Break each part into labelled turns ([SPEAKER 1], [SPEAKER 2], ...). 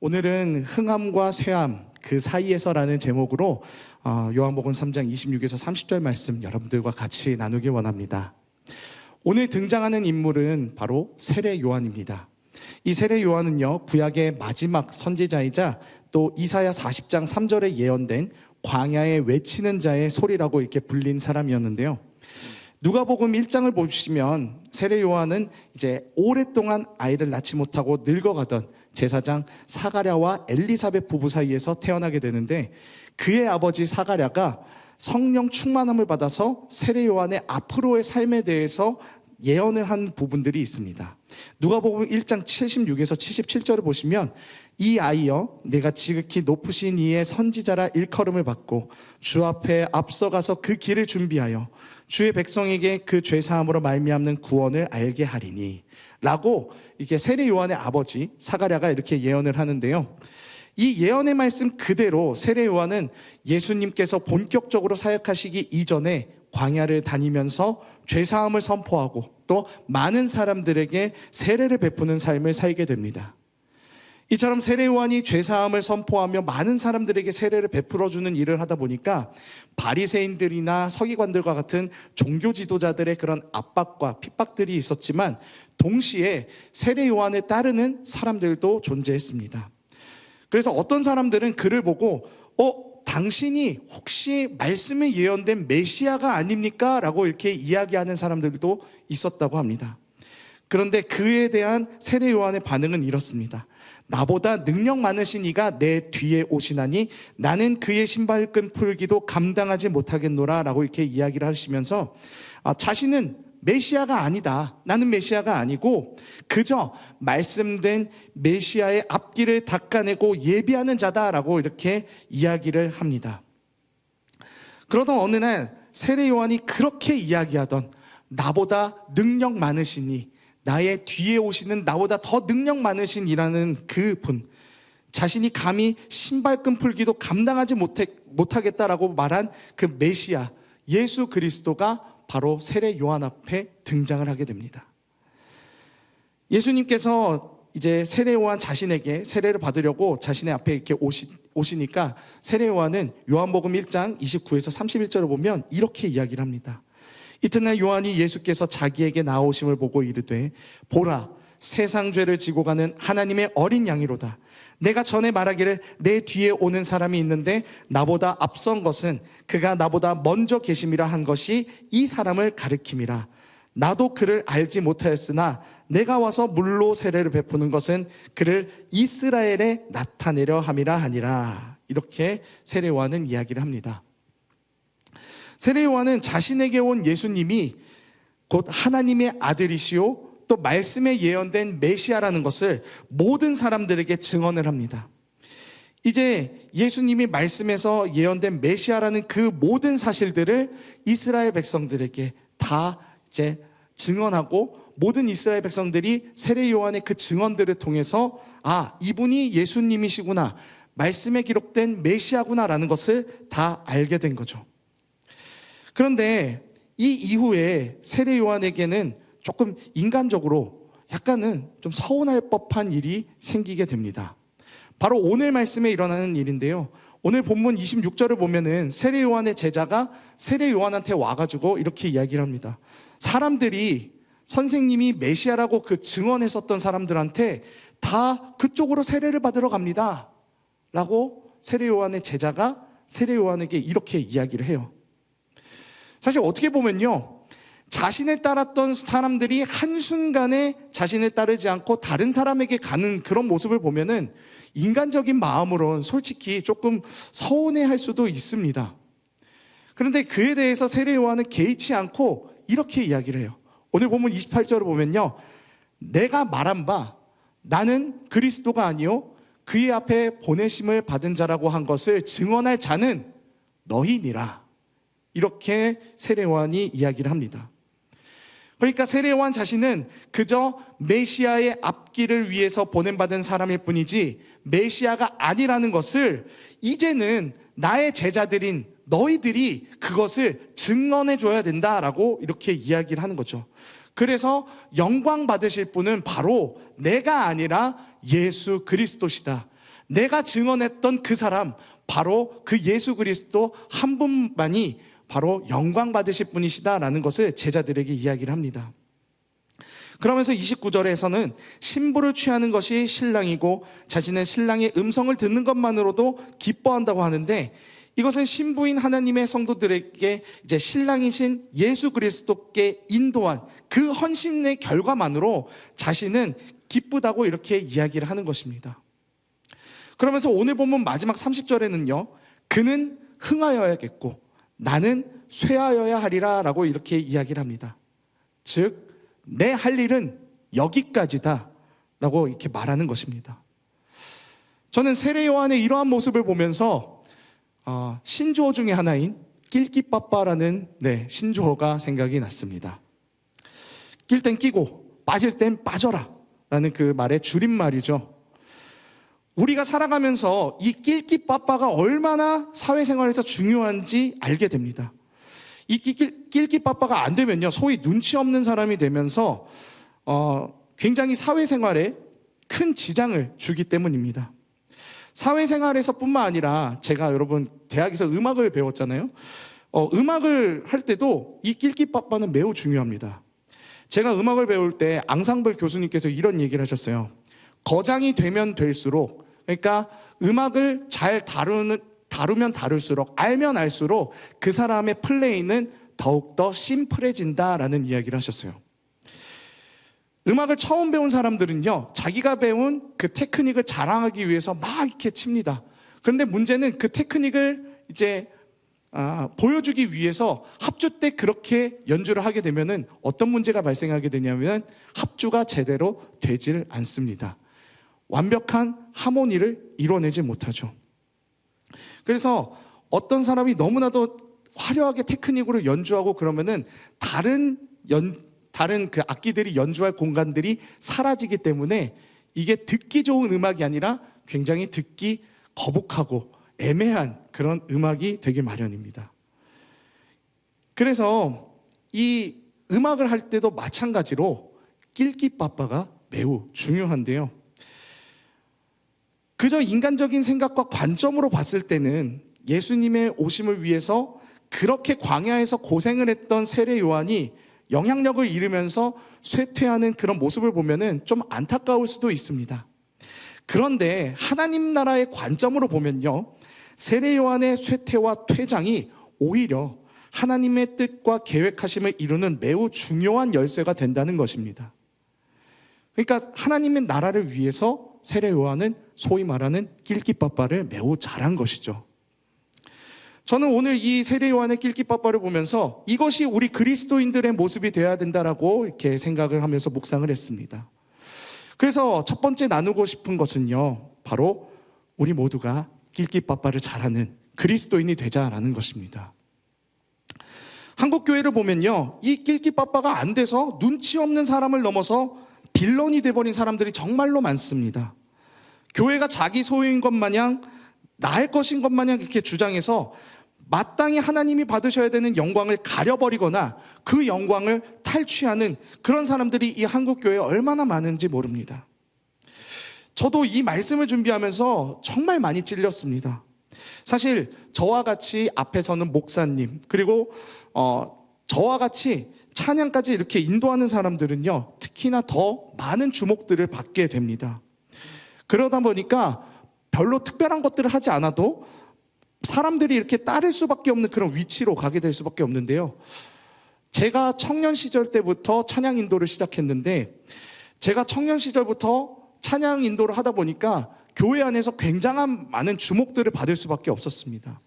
[SPEAKER 1] 오늘은 흥함과 쇠함 그 사이에서라는 제목으로 요한복음 3장 26에서 30절 말씀 여러분들과 같이 나누기 원합니다. 오늘 등장하는 인물은 바로 세례 요한입니다. 이 세례 요한은요, 구약의 마지막 선지자이자 또 이사야 40장 3절에 예언된 광야에 외치는 자의 소리라고 이렇게 불린 사람이었는데요. 누가복음 1장을 보시면 세례 요한은 이제 오랫동안 아이를 낳지 못하고 늙어가던 제사장 사가랴와 엘리사벳 부부 사이에서 태어나게 되는데, 그의 아버지 사가랴가 성령 충만함을 받아서 세례 요한의 앞으로의 삶에 대해서 예언을 한 부분들이 있습니다. 누가복음 1장 76에서 77절을 보시면, 이 아이여 내가 지극히 높으신 이의 선지자라 일컬음을 받고 주 앞에 앞서가서 그 길을 준비하여 주의 백성에게 그 죄사함으로 말미암는 구원을 알게 하리니 라고 이게 세례 요한의 아버지 사가랴가 이렇게 예언을 하는데요. 이 예언의 말씀 그대로 세례 요한은 예수님께서 본격적으로 사역하시기 이전에 광야를 다니면서 죄사함을 선포하고 또 많은 사람들에게 세례를 베푸는 삶을 살게 됩니다. 이처럼 세례 요한이 죄사함을 선포하며 많은 사람들에게 세례를 베풀어주는 일을 하다 보니까 바리새인들이나 서기관들과 같은 종교 지도자들의 그런 압박과 핍박들이 있었지만, 동시에 세례 요한을 따르는 사람들도 존재했습니다. 그래서 어떤 사람들은 그를 보고 당신이 혹시 말씀에 예언된 메시아가 아닙니까? 라고 이렇게 이야기하는 사람들도 있었다고 합니다. 그런데 그에 대한 세례 요한의 반응은 이렇습니다. 나보다 능력 많으신 이가 내 뒤에 오시나니 나는 그의 신발끈 풀기도 감당하지 못하겠노라 라고 이렇게 이야기를 하시면서 자신은 메시아가 아니다, 나는 메시아가 아니고 그저 말씀된 메시아의 앞길을 닦아내고 예비하는 자다라고 이렇게 이야기를 합니다. 그러던 어느 날 세례 요한이 그렇게 이야기하던 나보다 능력 많으시니, 나의 뒤에 오시는 나보다 더 능력 많으신 이라는 그 분, 자신이 감히 신발끈 풀기도 감당하지 못하겠다라고 말한 그 메시아 예수 그리스도가 바로 세례 요한 앞에 등장을 하게 됩니다. 예수님께서 이제 세례 요한 자신에게 세례를 받으려고 자신의 앞에 이렇게 오시니까 세례 요한은 요한복음 1장 29에서 31절을 보면 이렇게 이야기를 합니다. 이튿날 요한이 예수께서 자기에게 나오심을 보고 이르되, 보라, 세상 죄를 지고 가는 하나님의 어린 양이로다. 내가 전에 말하기를 내 뒤에 오는 사람이 있는데 나보다 앞선 것은 그가 나보다 먼저 계심이라 한 것이 이 사람을 가리킴이라. 나도 그를 알지 못하였으나 내가 와서 물로 세례를 베푸는 것은 그를 이스라엘에 나타내려 함이라 하니라. 이렇게 세례 요한은 이야기를 합니다. 세례 요한은 자신에게 온 예수님이 곧 하나님의 아들이시오 또 말씀에 예언된 메시아라는 것을 모든 사람들에게 증언을 합니다. 이제 예수님이 말씀에서 예언된 메시아라는 그 모든 사실들을 이스라엘 백성들에게 다 이제 증언하고, 모든 이스라엘 백성들이 세례 요한의 그 증언들을 통해서 이분이 예수님이시구나, 말씀에 기록된 메시아구나라는 것을 다 알게 된 거죠. 그런데 이 이후에 세례 요한에게는 조금 인간적으로 약간은 좀 서운할 법한 일이 생기게 됩니다. 바로 오늘 말씀에 일어나는 일인데요. 오늘 본문 26절을 보면은 세례 요한의 제자가 세례 요한한테 와가지고 이렇게 이야기를 합니다. 사람들이 선생님이 메시아라고 그 증언했었던 사람들한테 다 그쪽으로 세례를 받으러 갑니다 라고 세례 요한의 제자가 세례 요한에게 이렇게 이야기를 해요. 사실 어떻게 보면요, 자신을 따랐던 사람들이 한순간에 자신을 따르지 않고 다른 사람에게 가는 그런 모습을 보면은 인간적인 마음으로는 솔직히 조금 서운해할 수도 있습니다. 그런데 그에 대해서 세례 요한은 개의치 않고 이렇게 이야기를 해요. 오늘 본문 28절을 보면요, 내가 말한 바 나는 그리스도가 아니요 그의 앞에 보내심을 받은 자라고 한 것을 증언할 자는 너희니라. 이렇게 세례 요한이 이야기를 합니다. 그러니까 세례 요한 자신은 그저 메시아의 앞길을 위해서 보냄받은 사람일 뿐이지 메시아가 아니라는 것을 이제는 나의 제자들인 너희들이 그것을 증언해 줘야 된다라고 이렇게 이야기를 하는 거죠. 그래서 영광 받으실 분은 바로 내가 아니라 예수 그리스도시다. 내가 증언했던 그 사람, 바로 그 예수 그리스도 한 분만이 바로 영광 받으실 분이시다라는 것을 제자들에게 이야기를 합니다. 그러면서 29절에서는 신부를 취하는 것이 신랑이고 자신은 신랑의 음성을 듣는 것만으로도 기뻐한다고 하는데, 이것은 신부인 하나님의 성도들에게 이제 신랑이신 예수 그리스도께 인도한 그 헌신의 결과만으로 자신은 기쁘다고 이렇게 이야기를 하는 것입니다. 그러면서 오늘 본문 마지막 30절에는요, 그는 흥하여야겠고 나는 쇠하여야 하리라 라고 이렇게 이야기를 합니다. 즉 내 할 일은 여기까지다 라고 이렇게 말하는 것입니다. 저는 세례 요한의 이러한 모습을 보면서 신조어 중에 하나인 낄끼빠빠라는 신조어가 생각이 났습니다. 낄 땐 끼고 빠질 땐 빠져라 라는 그 말의 줄임말이죠. 우리가 살아가면서 이 낄끼빠빠가 얼마나 사회생활에서 중요한지 알게 됩니다. 이 낄끼빠빠가 안 되면요, 소위 눈치 없는 사람이 되면서 굉장히 사회생활에 큰 지장을 주기 때문입니다. 사회생활에서 뿐만 아니라 제가 여러분 대학에서 음악을 배웠잖아요. 음악을 할 때도 이 낄끼빠빠는 매우 중요합니다. 제가 음악을 배울 때 앙상블 교수님께서 이런 얘기를 하셨어요. 거장이 되면 될수록, 그러니까 음악을 잘 다루면 다룰수록, 알면 알수록 그 사람의 플레이는 더욱더 심플해진다라는 이야기를 하셨어요. 음악을 처음 배운 사람들은요, 자기가 배운 그 테크닉을 자랑하기 위해서 막 이렇게 칩니다. 그런데 문제는 그 테크닉을 이제 보여주기 위해서 합주 때 그렇게 연주를 하게 되면은 어떤 문제가 발생하게 되냐면 합주가 제대로 되질 않습니다. 완벽한 하모니를 이뤄내지 못하죠. 그래서 어떤 사람이 너무나도 화려하게 테크닉으로 연주하고 그러면은 다른 그 악기들이 연주할 공간들이 사라지기 때문에 이게 듣기 좋은 음악이 아니라 굉장히 듣기 거북하고 애매한 그런 음악이 되기 마련입니다. 그래서 이 음악을 할 때도 마찬가지로 낄끼빠빠가 매우 중요한데요. 그저 인간적인 생각과 관점으로 봤을 때는 예수님의 오심을 위해서 그렇게 광야에서 고생을 했던 세례 요한이 영향력을 잃으면서 쇠퇴하는 그런 모습을 보면은 좀 안타까울 수도 있습니다. 그런데 하나님 나라의 관점으로 보면요, 세례 요한의 쇠퇴와 퇴장이 오히려 하나님의 뜻과 계획하심을 이루는 매우 중요한 열쇠가 된다는 것입니다. 그러니까 하나님의 나라를 위해서 세례 요한은 소위 말하는 낄끼빠빠를 매우 잘한 것이죠. 저는 오늘 이 세례 요한의 낄끼빠빠를 보면서 이것이 우리 그리스도인들의 모습이 되어야 된다라고 이렇게 생각을 하면서 묵상을 했습니다. 그래서 첫 번째 나누고 싶은 것은요, 바로 우리 모두가 낄끼빠빠를 잘하는 그리스도인이 되자라는 것입니다. 한국 교회를 보면요, 이 낄끼빠빠가 안 돼서 눈치 없는 사람을 넘어서 빌런이 돼버린 사람들이 정말로 많습니다. 교회가 자기 소유인 것 마냥, 나의 것인 것 마냥 이렇게 주장해서 마땅히 하나님이 받으셔야 되는 영광을 가려버리거나 그 영광을 탈취하는 그런 사람들이 이 한국 교회에 얼마나 많은지 모릅니다. 저도 이 말씀을 준비하면서 정말 많이 찔렸습니다. 사실 저와 같이 앞에 서는 목사님, 그리고 저와 같이 찬양까지 이렇게 인도하는 사람들은요, 특히나 더 많은 주목들을 받게 됩니다. 그러다 보니까 별로 특별한 것들을 하지 않아도 사람들이 이렇게 따를 수밖에 없는 그런 위치로 가게 될 수밖에 없는데요. 제가 청년 시절 때부터 찬양 인도를 시작했는데, 제가 청년 시절부터 찬양 인도를 하다 보니까 교회 안에서 굉장한 많은 주목들을 받을 수밖에 없었습니다.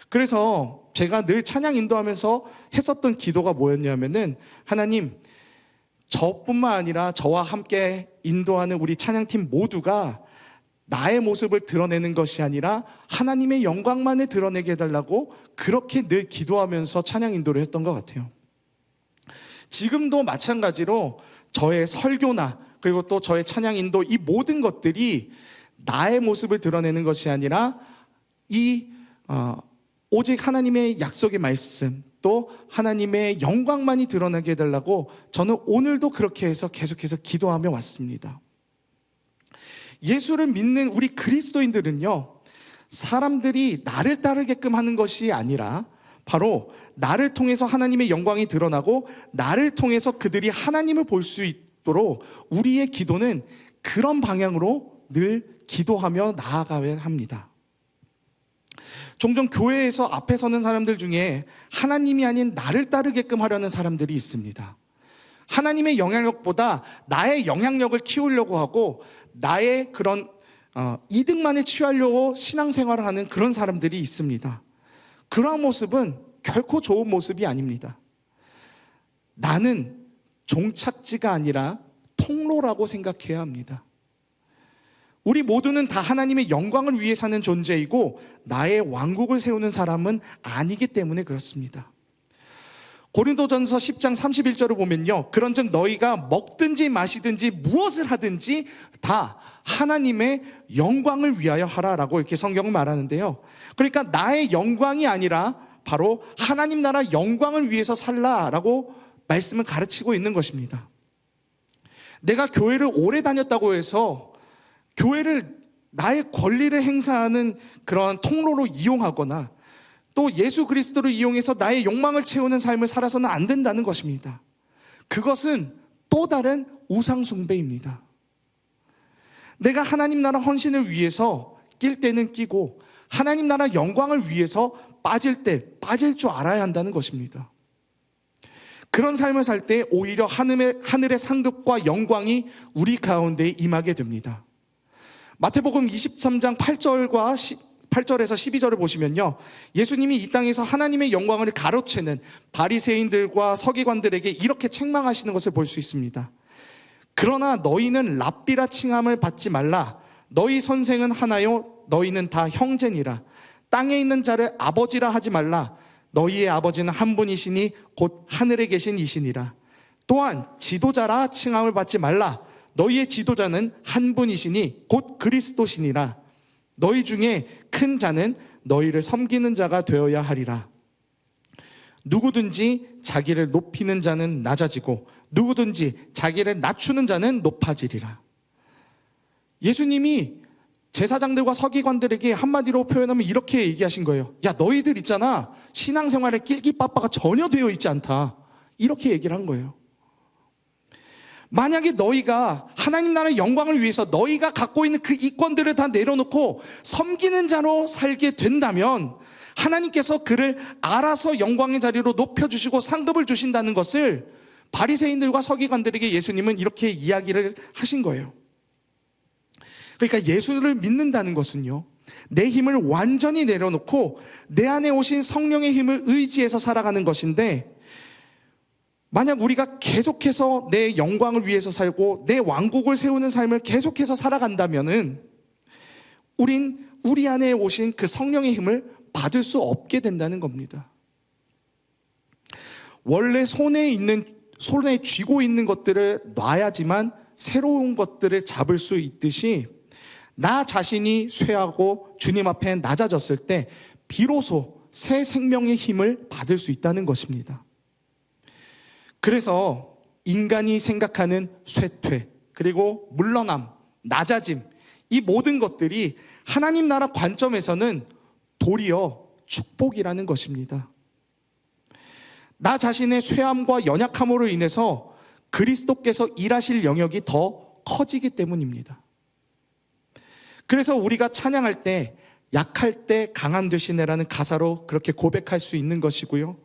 [SPEAKER 1] 그래서 제가 늘 찬양 인도하면서 했었던 기도가 뭐였냐면은, 하나님, 저뿐만 아니라 저와 함께 인도하는 우리 찬양팀 모두가 나의 모습을 드러내는 것이 아니라 하나님의 영광만을 드러내게 해달라고 그렇게 늘 기도하면서 찬양 인도를 했던 것 같아요. 지금도 마찬가지로 저의 설교나 그리고 또 저의 찬양 인도, 이 모든 것들이 나의 모습을 드러내는 것이 아니라 오직 하나님의 약속의 말씀, 또 하나님의 영광만이 드러나게 해달라고 저는 오늘도 그렇게 해서 계속해서 기도하며 왔습니다. 예수를 믿는 우리 그리스도인들은요, 사람들이 나를 따르게끔 하는 것이 아니라 바로 나를 통해서 하나님의 영광이 드러나고 나를 통해서 그들이 하나님을 볼 수 있도록 우리의 기도는 그런 방향으로 늘 기도하며 나아가야 합니다. 종종 교회에서 앞에 서는 사람들 중에 하나님이 아닌 나를 따르게끔 하려는 사람들이 있습니다. 하나님의 영향력보다 나의 영향력을 키우려고 하고 나의 그런 이득만에 취하려고 신앙생활을 하는 그런 사람들이 있습니다. 그러한 모습은 결코 좋은 모습이 아닙니다. 나는 종착지가 아니라 통로라고 생각해야 합니다. 우리 모두는 다 하나님의 영광을 위해 사는 존재이고 나의 왕국을 세우는 사람은 아니기 때문에 그렇습니다. 고린도전서 10장 31절을 보면요, 그런즉 너희가 먹든지 마시든지 무엇을 하든지 다 하나님의 영광을 위하여 하라라고 이렇게 성경은 말하는데요, 그러니까 나의 영광이 아니라 바로 하나님 나라 영광을 위해서 살라라고 말씀을 가르치고 있는 것입니다. 내가 교회를 오래 다녔다고 해서 교회를 나의 권리를 행사하는 그런 통로로 이용하거나 또 예수 그리스도를 이용해서 나의 욕망을 채우는 삶을 살아서는 안 된다는 것입니다. 그것은 또 다른 우상 숭배입니다. 내가 하나님 나라 헌신을 위해서 낄 때는 끼고 하나님 나라 영광을 위해서 빠질 때 빠질 줄 알아야 한다는 것입니다. 그런 삶을 살 때 오히려 하늘의 상급과 영광이 우리 가운데 임하게 됩니다. 마태복음 23장 8절에서 12절을 보시면요, 예수님이 이 땅에서 하나님의 영광을 가로채는 바리새인들과 서기관들에게 이렇게 책망하시는 것을 볼 수 있습니다. 그러나 너희는 랍비라 칭함을 받지 말라. 너희 선생은 하나요 너희는 다 형제니라. 땅에 있는 자를 아버지라 하지 말라. 너희의 아버지는 한 분이시니 곧 하늘에 계신 이시니라. 또한 지도자라 칭함을 받지 말라. 너희의 지도자는 한 분이시니 곧 그리스도시니라. 너희 중에 큰 자는 너희를 섬기는 자가 되어야 하리라. 누구든지 자기를 높이는 자는 낮아지고 누구든지 자기를 낮추는 자는 높아지리라. 예수님이 제사장들과 서기관들에게 한마디로 표현하면 이렇게 얘기하신 거예요. 야, 너희들 있잖아, 신앙생활에 낄끼빠빠가 전혀 되어 있지 않다, 이렇게 얘기를 한 거예요. 만약에 너희가 하나님 나라의 영광을 위해서 너희가 갖고 있는 그 이권들을 다 내려놓고 섬기는 자로 살게 된다면 하나님께서 그를 알아서 영광의 자리로 높여주시고 상급을 주신다는 것을 바리새인들과 서기관들에게 예수님은 이렇게 이야기를 하신 거예요. 그러니까 예수를 믿는다는 것은요, 내 힘을 완전히 내려놓고 내 안에 오신 성령의 힘을 의지해서 살아가는 것인데, 만약 우리가 계속해서 내 영광을 위해서 살고 내 왕국을 세우는 삶을 계속해서 살아간다면은 우린 우리 안에 오신 그 성령의 힘을 받을 수 없게 된다는 겁니다. 원래 손에 쥐고 있는 것들을 놔야지만 새로운 것들을 잡을 수 있듯이 나 자신이 쇠하고 주님 앞에 낮아졌을 때 비로소 새 생명의 힘을 받을 수 있다는 것입니다. 그래서 인간이 생각하는 쇠퇴, 그리고 물러남, 낮아짐, 이 모든 것들이 하나님 나라 관점에서는 도리어 축복이라는 것입니다. 나 자신의 쇠함과 연약함으로 인해서 그리스도께서 일하실 영역이 더 커지기 때문입니다. 그래서 우리가 찬양할 때 약할 때 강한 되시네라는 가사로 그렇게 고백할 수 있는 것이고요,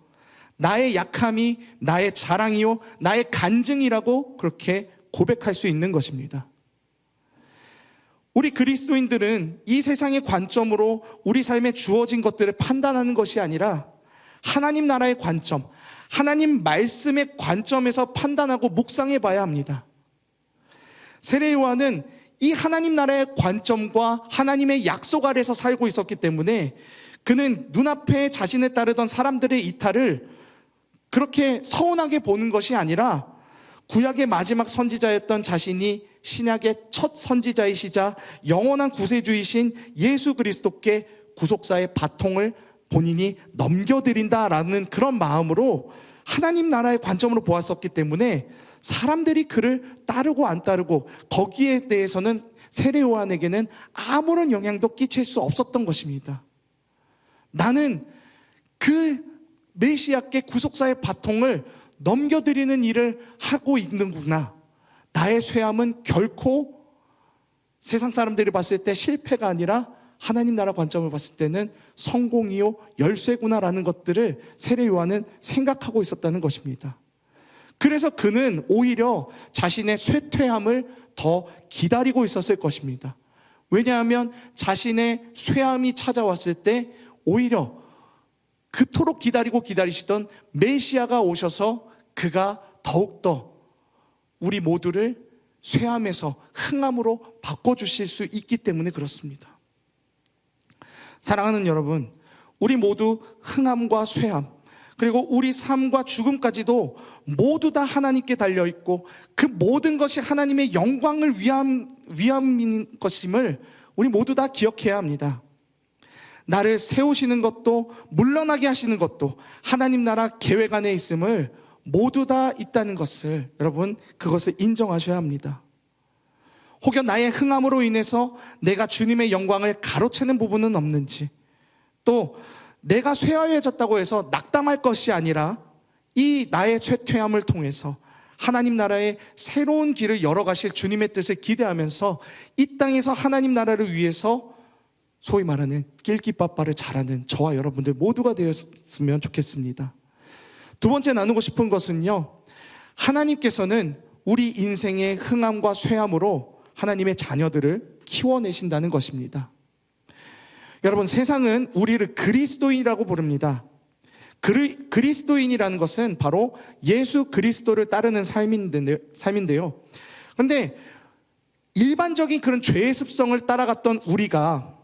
[SPEAKER 1] 나의 약함이 나의 자랑이요 나의 간증이라고 그렇게 고백할 수 있는 것입니다. 우리 그리스도인들은 이 세상의 관점으로 우리 삶에 주어진 것들을 판단하는 것이 아니라 하나님 나라의 관점, 하나님 말씀의 관점에서 판단하고 묵상해 봐야 합니다. 세례 요한은 이 하나님 나라의 관점과 하나님의 약속 아래서 살고 있었기 때문에 그는 눈앞에 자신을 따르던 사람들의 이탈을 그렇게 서운하게 보는 것이 아니라 구약의 마지막 선지자였던 자신이 신약의 첫 선지자이시자 영원한 구세주이신 예수 그리스도께 구속사의 바통을 본인이 넘겨드린다라는 그런 마음으로 하나님 나라의 관점으로 보았었기 때문에 사람들이 그를 따르고 안 따르고 거기에 대해서는 세례 요한에게는 아무런 영향도 끼칠 수 없었던 것입니다. 나는 그 메시아께 구속사의 바통을 넘겨드리는 일을 하고 있는구나. 나의 쇠함은 결코 세상 사람들이 봤을 때 실패가 아니라 하나님 나라 관점을 봤을 때는 성공이요 열쇠구나라는 것들을 세례 요한은 생각하고 있었다는 것입니다. 그래서 그는 오히려 자신의 쇠퇴함을 더 기다리고 있었을 것입니다. 왜냐하면 자신의 쇠함이 찾아왔을 때 오히려 그토록 기다리시던 메시아가 오셔서 그가 더욱더 우리 모두를 쇠함에서 흥함으로 바꿔주실 수 있기 때문에 그렇습니다. 사랑하는 여러분, 우리 모두 흥함과 쇠함, 그리고 우리 삶과 죽음까지도 모두 다 하나님께 달려있고 그 모든 것이 하나님의 영광을 위함인 것임을 우리 모두 다 기억해야 합니다. 나를 세우시는 것도 물러나게 하시는 것도 하나님 나라 계획 안에 있음을 모두 다 있다는 것을 여러분 그것을 인정하셔야 합니다. 혹여 나의 흥함으로 인해서 내가 주님의 영광을 가로채는 부분은 없는지, 또 내가 쇠하여졌다고 해서 낙담할 것이 아니라 이 나의 쇠퇴함을 통해서 하나님 나라의 새로운 길을 열어가실 주님의 뜻을 기대하면서 이 땅에서 하나님 나라를 위해서 소위 말하는 길기빠빠를 잘하는 저와 여러분들 모두가 되었으면 좋겠습니다. 두 번째 나누고 싶은 것은요, 하나님께서는 우리 인생의 흥함과 쇠함으로 하나님의 자녀들을 키워내신다는 것입니다. 여러분, 세상은 우리를 그리스도인이라고 부릅니다. 그리스도인이라는 것은 바로 예수 그리스도를 따르는 삶인데요. 그런데 일반적인 그런 죄의 습성을 따라갔던 우리가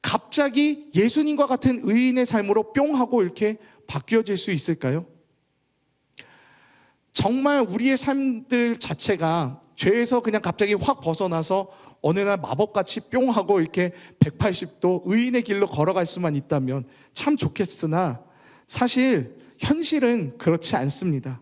[SPEAKER 1] 갑자기 예수님과 같은 의인의 삶으로 뿅 하고 이렇게 바뀌어질 수 있을까요? 정말 우리의 삶들 자체가 죄에서 그냥 갑자기 확 벗어나서 어느 날 마법같이 뿅 하고 이렇게 180도 의인의 길로 걸어갈 수만 있다면 참 좋겠으나 사실 현실은 그렇지 않습니다.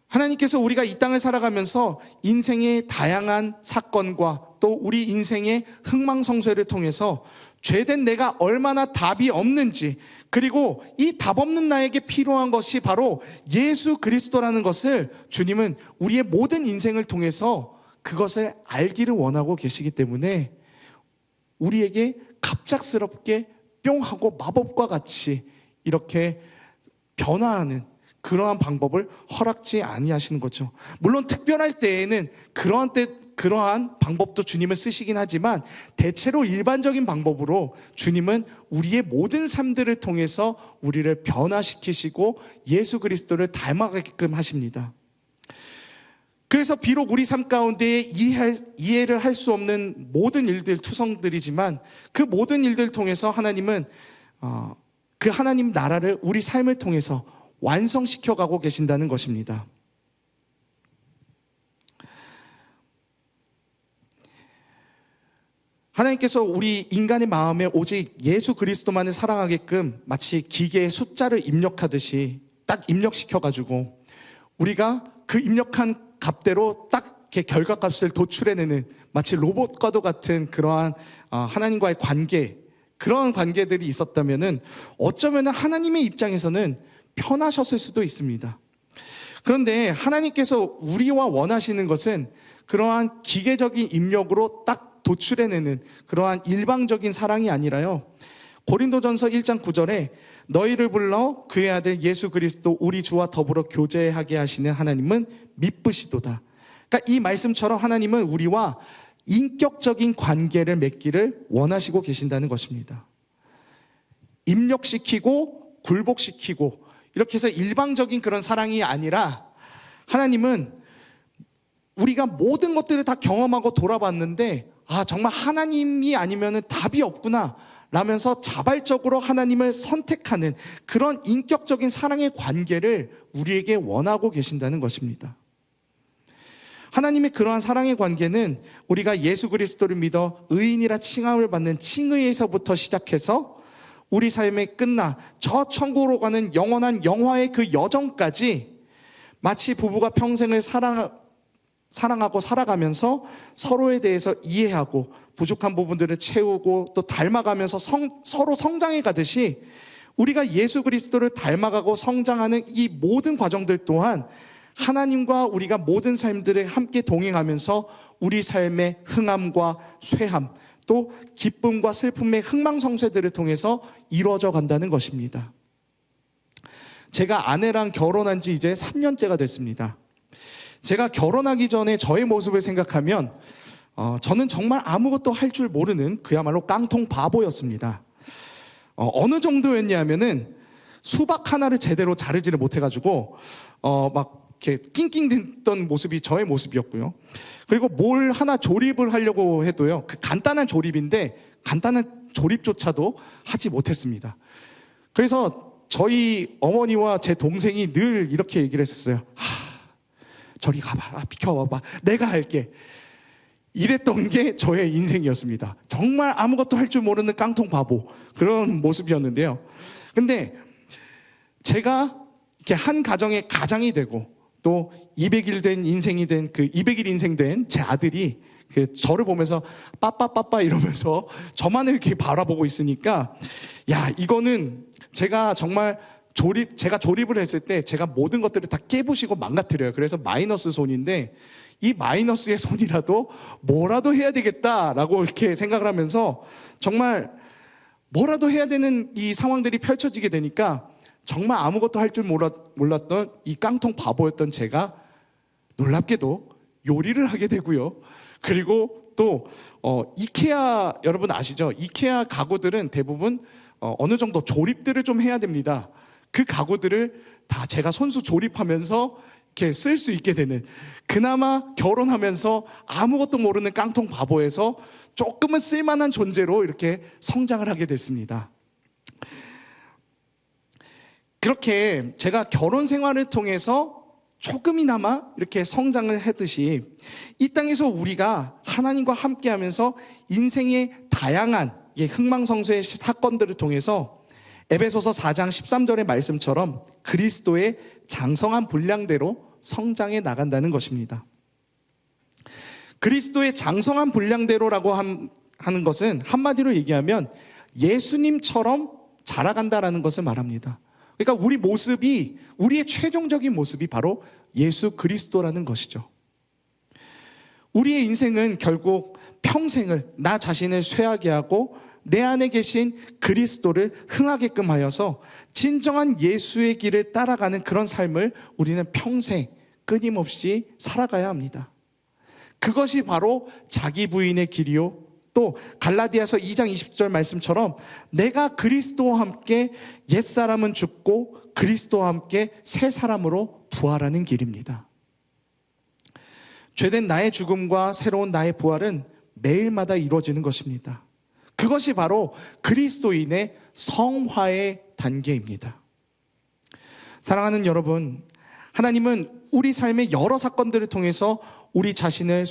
[SPEAKER 1] 하나님께서 우리가 이 땅을 살아가면서 인생의 다양한 사건과 또 우리 인생의 흥망성쇠를 통해서 죄된 내가 얼마나 답이 없는지, 그리고 이 답 없는 나에게 필요한 것이 바로 예수 그리스도라는 것을 주님은 우리의 모든 인생을 통해서 그것을 알기를 원하고 계시기 때문에 우리에게 갑작스럽게 뿅 하고 마법과 같이 이렇게 변화하는 그러한 방법을 허락지 아니하시는 거죠. 물론 특별할 때에는 그러한 방법도 주님은 쓰시긴 하지만 대체로 일반적인 방법으로 주님은 우리의 모든 삶들을 통해서 우리를 변화시키시고 예수 그리스도를 닮아가게끔 하십니다. 그래서 비록 우리 삶 가운데 이해를 할 수 없는 모든 일들, 투성들이지만 그 모든 일들을 통해서 하나님은 그 하나님 나라를 우리 삶을 통해서 완성시켜 가고 계신다는 것입니다. 하나님께서 우리 인간의 마음에 오직 예수 그리스도만을 사랑하게끔 마치 기계에 숫자를 입력하듯이 딱 입력시켜가지고 우리가 그 입력한 값대로 딱 이렇게 결과값을 도출해내는 마치 로봇과도 같은 그러한 하나님과의 관계, 그런 관계들이 있었다면은 어쩌면 하나님의 입장에서는 편하셨을 수도 있습니다. 그런데 하나님께서 우리와 원하시는 것은 그러한 기계적인 입력으로 딱 도출해내는 그러한 일방적인 사랑이 아니라요, 고린도전서 1장 9절에 너희를 불러 그의 아들 예수 그리스도 우리 주와 더불어 교제하게 하시는 하나님은 미쁘시도다. 그러니까 이 말씀처럼 하나님은 우리와 인격적인 관계를 맺기를 원하시고 계신다는 것입니다. 입력시키고 굴복시키고 이렇게 해서 일방적인 그런 사랑이 아니라 하나님은 우리가 모든 것들을 다 경험하고 돌아봤는데 정말 하나님이 아니면 답이 없구나 라면서 자발적으로 하나님을 선택하는 그런 인격적인 사랑의 관계를 우리에게 원하고 계신다는 것입니다. 하나님의 그러한 사랑의 관계는 우리가 예수 그리스도를 믿어 의인이라 칭함을 받는 칭의에서부터 시작해서 우리 삶에 끝나 저 천국으로 가는 영원한 영화의 그 여정까지 마치 부부가 평생을 사랑하고 살아가면서 서로에 대해서 이해하고 부족한 부분들을 채우고 또 닮아가면서 서로 성장해 가듯이 우리가 예수 그리스도를 닮아가고 성장하는 이 모든 과정들 또한 하나님과 우리가 모든 삶들을 함께 동행하면서 우리 삶의 흥함과 쇠함, 또 기쁨과 슬픔의 흥망성쇠들을 통해서 이루어져 간다는 것입니다. 제가 아내랑 결혼한 지 이제 3년째가 됐습니다. 제가 결혼하기 전에 저의 모습을 생각하면 저는 정말 아무것도 할 줄 모르는 그야말로 깡통 바보였습니다. 어느 정도였냐면은 수박 하나를 제대로 자르지를 못해가지고 막 이렇게 낑낑댔던 모습이 저의 모습이었고요. 그리고 뭘 하나 조립을 하려고 해도요, 그 간단한 조립인데 간단한 조립조차도 하지 못했습니다. 그래서 저희 어머니와 제 동생이 늘 이렇게 얘기를 했었어요. 저리 가봐, 비켜봐봐, 내가 할게. 이랬던 게 저의 인생이었습니다. 정말 아무것도 할 줄 모르는 깡통 바보, 그런 모습이었는데요. 근데 제가 이렇게 한 가정의 가장이 되고 또 200일 된 인생이 된 그 200일 인생 된 제 아들이 저를 보면서 빠빠빠빠 이러면서 저만을 이렇게 바라보고 있으니까, 야, 이거는 제가 정말 제가 조립을 했을 때 제가 모든 것들을 다 깨부시고 망가뜨려요. 그래서 마이너스 손인데 이 마이너스의 손이라도 뭐라도 해야 되겠다라고 이렇게 생각을 하면서 정말 뭐라도 해야 되는 이 상황들이 펼쳐지게 되니까 정말 아무것도 할 줄 몰랐던 이 깡통 바보였던 제가 놀랍게도 요리를 하게 되고요. 그리고 또 이케아, 여러분 아시죠? 이케아 가구들은 대부분 어느 정도 조립들을 좀 해야 됩니다. 그 가구들을 다 제가 손수 조립하면서 이렇게 쓸 수 있게 되는, 그나마 결혼하면서 아무것도 모르는 깡통 바보에서 조금은 쓸만한 존재로 이렇게 성장을 하게 됐습니다. 그렇게 제가 결혼 생활을 통해서 조금이나마 이렇게 성장을 했듯이 이 땅에서 우리가 하나님과 함께 하면서 인생의 다양한 흥망성쇠의 사건들을 통해서 에베소서 4장 13절의 말씀처럼 그리스도의 장성한 분량대로 성장해 나간다는 것입니다. 그리스도의 장성한 분량대로라고 하는 것은 한마디로 얘기하면 예수님처럼 자라간다라는 것을 말합니다. 그러니까 우리의 최종적인 모습이 바로 예수 그리스도라는 것이죠. 우리의 인생은 결국 평생을 나 자신을 쇠하게 하고 내 안에 계신 그리스도를 흥하게끔 하여서 진정한 예수의 길을 따라가는 그런 삶을 우리는 평생 끊임없이 살아가야 합니다. 그것이 바로 자기 부인의 길이요, 또 갈라디아서 2장 20절 말씀처럼 내가 그리스도와 함께 옛사람은 죽고 그리스도와 함께 새 사람으로 부활하는 길입니다. 죄된 나의 죽음과 새로운 나의 부활은 매일마다 이루어지는 것입니다. 그것이 바로 그리스도인의 성화의 단계입니다. 사랑하는 여러분, 하나님은 우리 삶의 여러 사건들을 통해서 우리 자신을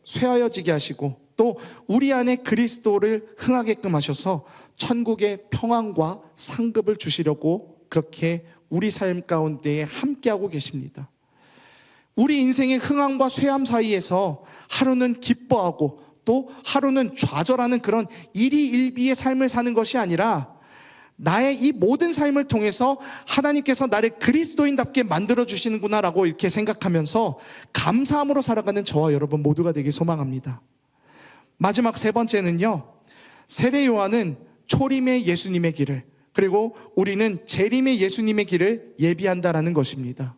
[SPEAKER 1] 쇠하여지게 하시고 또 우리 안에 그리스도를 흥하게끔 하셔서 천국의 평안과 상급을 주시려고 그렇게 우리 삶 가운데에 함께하고 계십니다. 우리 인생의 흥함과 쇠함 사이에서 하루는 기뻐하고 또 하루는 좌절하는 그런 일희일비의 삶을 사는 것이 아니라 나의 이 모든 삶을 통해서 하나님께서 나를 그리스도인답게 만들어주시는구나라고 이렇게 생각하면서 감사함으로 살아가는 저와 여러분 모두가 되길 소망합니다. 마지막 세 번째는요, 세례 요한은 초림의 예수님의 길을, 그리고 우리는 재림의 예수님의 길을 예비한다라는 것입니다.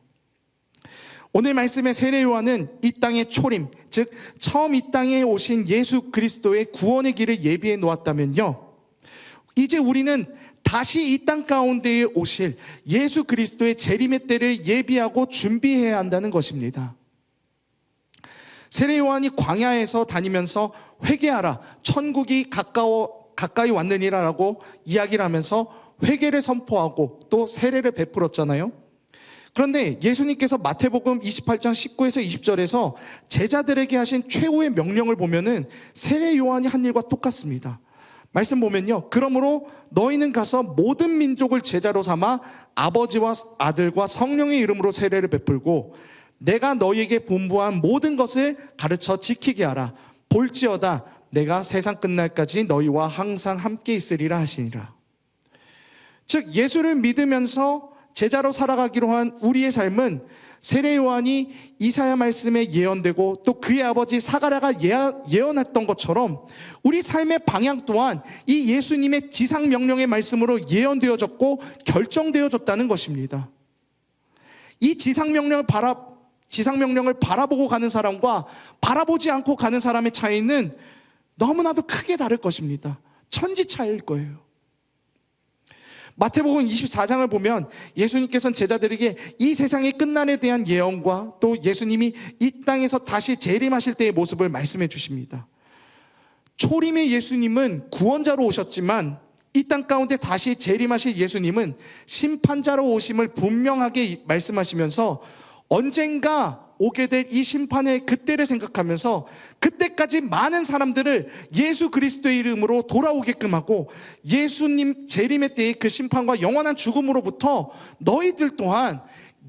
[SPEAKER 1] 오늘 말씀의 세례 요한은 이 땅의 초림, 즉 처음 이 땅에 오신 예수 그리스도의 구원의 길을 예비해 놓았다면요, 이제 우리는 다시 이 땅 가운데에 오실 예수 그리스도의 재림의 때를 예비하고 준비해야 한다는 것입니다. 세례 요한이 광야에서 다니면서 회개하라, 천국이 가까이 왔느니라라고 이야기를 하면서 회개를 선포하고 또 세례를 베풀었잖아요. 그런데 예수님께서 마태복음 28장 19에서 20절에서 제자들에게 하신 최후의 명령을 보면은 세례 요한이 한 일과 똑같습니다. 말씀 보면요, 그러므로 너희는 가서 모든 민족을 제자로 삼아 아버지와 아들과 성령의 이름으로 세례를 베풀고 내가 너희에게 분부한 모든 것을 가르쳐 지키게 하라. 볼지어다 내가 세상 끝날까지 너희와 항상 함께 있으리라 하시니라. 즉 예수를 믿으면서 제자로 살아가기로 한 우리의 삶은 세례 요한이 이사야 말씀에 예언되고 또 그의 아버지 사가랴가 예언했던 것처럼 우리 삶의 방향 또한 이 예수님의 지상 명령의 말씀으로 예언되어졌고 결정되어졌다는 것입니다. 이 지상 명령을 바라보고 가는 사람과 바라보지 않고 가는 사람의 차이는 너무나도 크게 다를 것입니다. 천지 차이일 거예요. 마태복음 24장을 보면 예수님께서는 제자들에게 이 세상의 끝날에 대한 예언과 또 예수님이 이 땅에서 다시 재림하실 때의 모습을 말씀해 주십니다. 초림의 예수님은 구원자로 오셨지만 이 땅 가운데 다시 재림하실 예수님은 심판자로 오심을 분명하게 말씀하시면서 언젠가 오게 될 이 심판의 그때를 생각하면서 그때까지 많은 사람들을 예수 그리스도의 이름으로 돌아오게끔 하고 예수님 재림의 때의 그 심판과 영원한 죽음으로부터 너희들 또한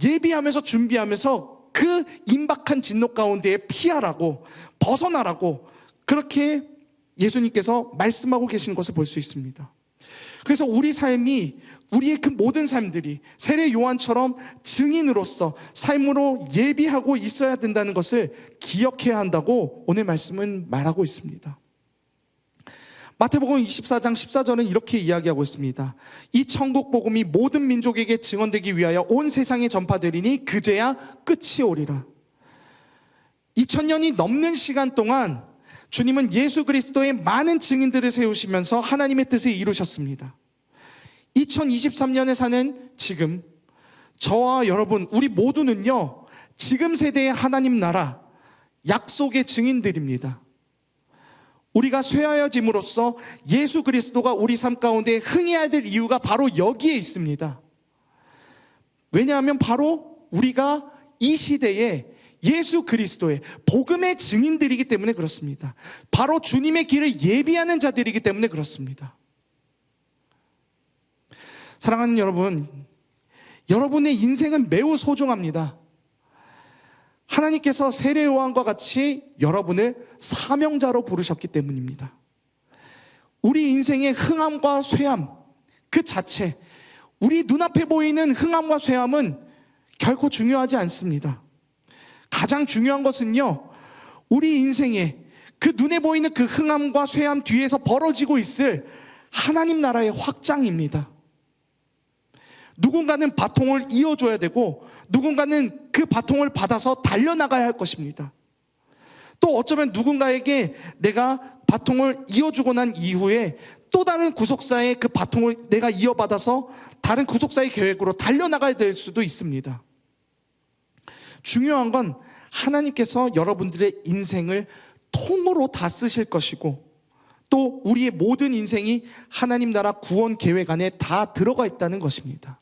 [SPEAKER 1] 예비하면서 준비하면서 그 임박한 진노 가운데에 피하라고 벗어나라고 그렇게 예수님께서 말씀하고 계시는 것을 볼 수 있습니다. 그래서 우리 삶이 우리의 그 모든 삶들이 세례 요한처럼 증인으로서 삶으로 예비하고 있어야 된다는 것을 기억해야 한다고 오늘 말씀은 말하고 있습니다. 마태복음 24장 14절은 이렇게 이야기하고 있습니다. 이 천국 복음이 모든 민족에게 증언되기 위하여 온 세상에 전파되리니 그제야 끝이 오리라. 2000년이 넘는 시간 동안 주님은 예수 그리스도의 많은 증인들을 세우시면서 하나님의 뜻을 이루셨습니다. 2023년에 사는 지금 저와 여러분 우리 모두는요 지금 세대의 하나님 나라 약속의 증인들입니다. 우리가 쇠하여짐으로써 예수 그리스도가 우리 삶 가운데 흥해야 될 이유가 바로 여기에 있습니다. 왜냐하면 바로 우리가 이 시대에 예수 그리스도의 복음의 증인들이기 때문에 그렇습니다. 바로 주님의 길을 예비하는 자들이기 때문에 그렇습니다. 사랑하는 여러분, 여러분의 인생은 매우 소중합니다. 하나님께서 세례 요한과 같이 여러분을 사명자로 부르셨기 때문입니다. 우리 인생의 흥함과 쇠함 그 자체, 우리 눈앞에 보이는 흥함과 쇠함은 결코 중요하지 않습니다. 가장 중요한 것은요, 우리 인생에 그 눈에 보이는 그 흥함과 쇠함 뒤에서 벌어지고 있을 하나님 나라의 확장입니다. 누군가는 바통을 이어줘야 되고 누군가는 그 바통을 받아서 달려나가야 할 것입니다. 또 어쩌면 누군가에게 내가 바통을 이어주고 난 이후에 또 다른 구속사의 그 바통을 내가 이어받아서 다른 구속사의 계획으로 달려나가야 될 수도 있습니다. 중요한 건 하나님께서 여러분들의 인생을 통으로 다 쓰실 것이고 또 우리의 모든 인생이 하나님 나라 구원 계획 안에 다 들어가 있다는 것입니다.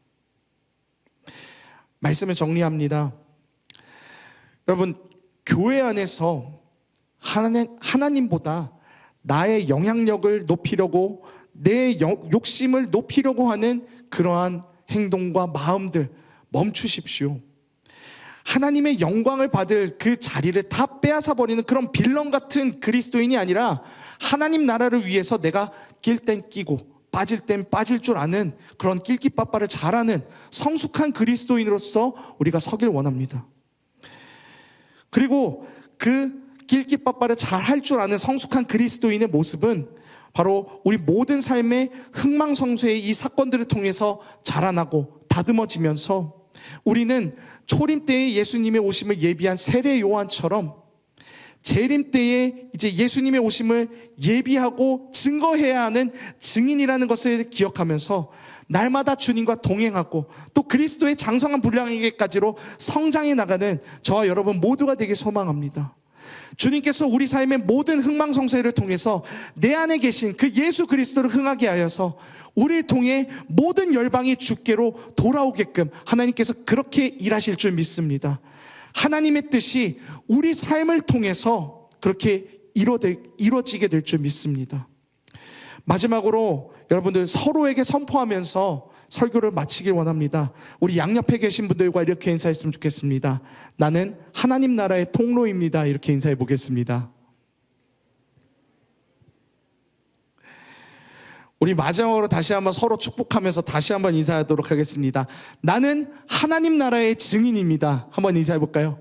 [SPEAKER 1] 말씀을 정리합니다. 여러분, 교회 안에서 하나님보다 나의 영향력을 높이려고 내 욕심을 높이려고 하는 그러한 행동과 마음들 멈추십시오. 하나님의 영광을 받을 그 자리를 다 빼앗아 버리는 그런 빌런 같은 그리스도인이 아니라 하나님 나라를 위해서 내가 낄 땐 끼고 빠질 땐 빠질 줄 아는 그런 낄끼빠빠를 잘하는 성숙한 그리스도인으로서 우리가 서길 원합니다. 그리고 그 낄끼빠빠를 잘할 줄 아는 성숙한 그리스도인의 모습은 바로 우리 모든 삶의 흥망성쇠의 이 사건들을 통해서 자라나고 다듬어지면서 우리는 초림 때에 예수님의 오심을 예비한 세례 요한처럼 재림 때에 이제 예수님의 오심을 예비하고 증거해야 하는 증인이라는 것을 기억하면서 날마다 주님과 동행하고 또 그리스도의 장성한 분량에게까지로 성장해 나가는 저와 여러분 모두가 되길 소망합니다. 주님께서 우리 삶의 모든 흥망성쇠를 통해서 내 안에 계신 그 예수 그리스도를 흥하게 하여서 우리를 통해 모든 열방이 주께로 돌아오게끔 하나님께서 그렇게 일하실 줄 믿습니다. 하나님의 뜻이 우리 삶을 통해서 그렇게 이루어지게 될 줄 믿습니다. 마지막으로 여러분들 서로에게 선포하면서 설교를 마치길 원합니다. 우리 양옆에 계신 분들과 이렇게 인사했으면 좋겠습니다. 나는 하나님 나라의 통로입니다. 이렇게 인사해 보겠습니다. 우리 마지막으로 다시 한번 서로 축복하면서 다시 한번 인사하도록 하겠습니다. 나는 하나님 나라의 증인입니다. 한번 인사해 볼까요?